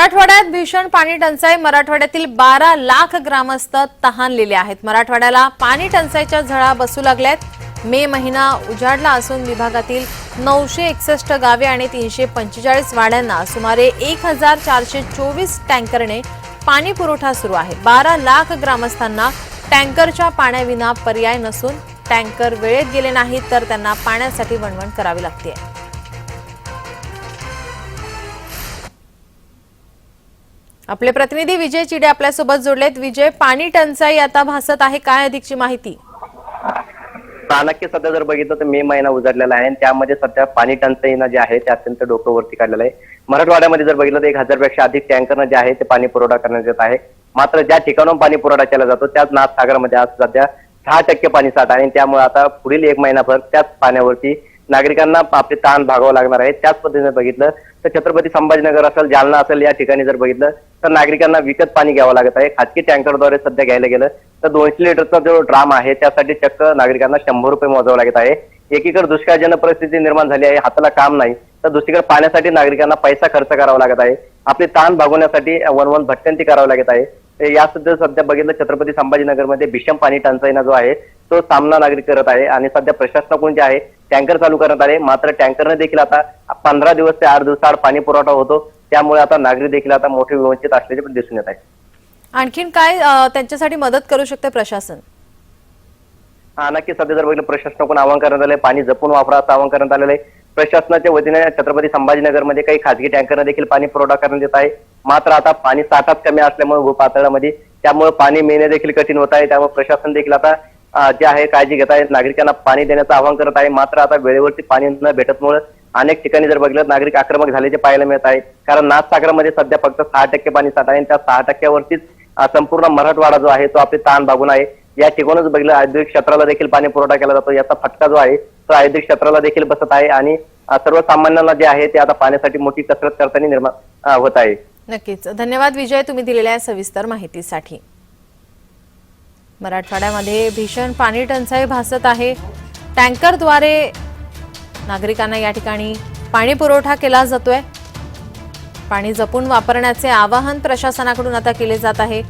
मराठवाड्यात भीषण पाणी टंचाई। मराठवाड्यातील 12 लाख ग्रामस्थ तहानलेले आहेत। मराठवाड्याला पाणी टंचाईच्या झळा बसू लागल्यात। मे महिना उजाडला असून विभागातील 961 गावे आणि 345 वाड्यांना सुमारे 1424 टँकरने पाणी पुरवठा सुरू आहे। 12 लाख ग्रामस्थांना टँकरच्या पाण्याविना पर्याय नसून टँकर वेळेत गेले नाहीत तर त्यांना पाण्यासाठी वणवण करावी लागते। आपले प्रतिनिधी विजय चिडे आपल्यासोबत जोडलेत। विजय, पाणी टंचाई आता भासत आहे, काय अधिकची माहिती? नक्की सध्या जर बघितलं तर मे महिना उजाडलेला आहे आणि त्यामध्ये सध्या पाणी टंचाईनं जे आहे ते अत्यंत डोकं वरती काढलेलं आहे। मराठवाड्यामध्ये जर बघितलं तर 1000 पेक्षा अधिक टँकरनं जे आहे ते पाणी पुरवठा करण्यात येत आहे। मात्र ज्या ठिकाणाहून पाणी पुरवठा केला जातो त्याच नाथसागरमध्ये आज सध्या 6% पाणी साठा आहे। त्यामुळे आता पुढील एक महिनाभर त्याच पाण्यावरती नागरिकांना आपले ताण भागावं लागणार आहे। त्याच पद्धतीने बघितलं तर छत्रपती संभाजीनगर असेल, जालना असेल, या ठिकाणी जर बघितलं तर नागरिकांना विकत पाणी घ्यावं लागत आहे। खाजगी टँकरद्वारे सध्या घ्यायला गेलं तर 200 लिटरचा जो ड्राम आहे त्यासाठी चक्क नागरिकांना 100 रुपये मोजावं लागत आहे। एकीकडे दुष्काळजन्य परिस्थिती निर्माण झाली आहे, हाताला काम नाही, तर दुसरीकडे पाण्यासाठी नागरिकांना पैसा खर्च करावा लागत आहे। आपली ताण भागवण्यासाठी वनवन भटकंती करावी लागत आहे। या सध्या बघितलं छत्रपती संभाजीनगरमध्ये भीषण पाणी टंचाईना जो आहे तो सामना नागरिक करत आहे आणि सध्या प्रशासनाकडून जे आहे टँकर चालू करण्यात आले। मात्र टँकरने देखील आता 15 दिवस ते 8 दिवसाआड पाणी पुरवठा होतो, त्यामुळे आता नागरिक देखील आता मोठे वंचित असल्याचे दिसून येत आहे। आणखीन काय त्यांच्यासाठी मदत करू शकते प्रशासन? नक्की सध्या जर बघितलं प्रशासनाकडून आवाहन करण्यात आले, पाणी जपून वापरा असं आवाहन करण्यात आलेलं आहे। प्रशासनाच्या वतीने छत्रपती संभाजीनगरमध्ये काही खाजगी टँकरने देखील पाणी पुरवठा करण्यात येत आहे। मात्र आता पाणी साठाच कमी असल्यामुळे भूपातळामध्ये त्यामुळे पाणी मिळणे देखील कठीण होत आहे। त्यामुळे प्रशासन देखील आता जे आहे काळजी घेत आहे, नागरिकांना पाणी देण्याचं आवाहन करत आहे। मात्र आता वेळेवरती पाणी न भेटतमुळे अनेक ठिकाणी जर बघितलं नागरिक आक्रमक झाल्याचे पाहायला मिळत आहे। कारण नाथसागरमध्ये सध्या फक्त 6% पाणी साठा आहे आणि त्या 6%वरतीच संपूर्ण मराठवाडा जो आहे तो आपले ताण भागून आहे। या ठिकाणूनच बघितलं औद्योगिक क्षेत्राला देखील पाणी पुरवठा केला जातो, याचा फटका जो आहे तो औद्योगिक क्षेत्राला देखील बसत आहे आणि सर्वसामान्यांना जे आहे ते आता पाण्यासाठी मोठी कसरत करताना निर्माण होत आहे। नक्कीच, धन्यवाद विजय तुम्ही दिलेल्या सविस्तर माहितीसाठी। मराठवाड्यामध्ये भीषण पाणी टंचाई भासत आहे। टँकरद्वारे नागरिकांना या ठिकाणी पाणी पुरवठा केला जातोय। पाणी जपून वापरण्याचे आवाहन प्रशासनाकडून आता केले जात आहे।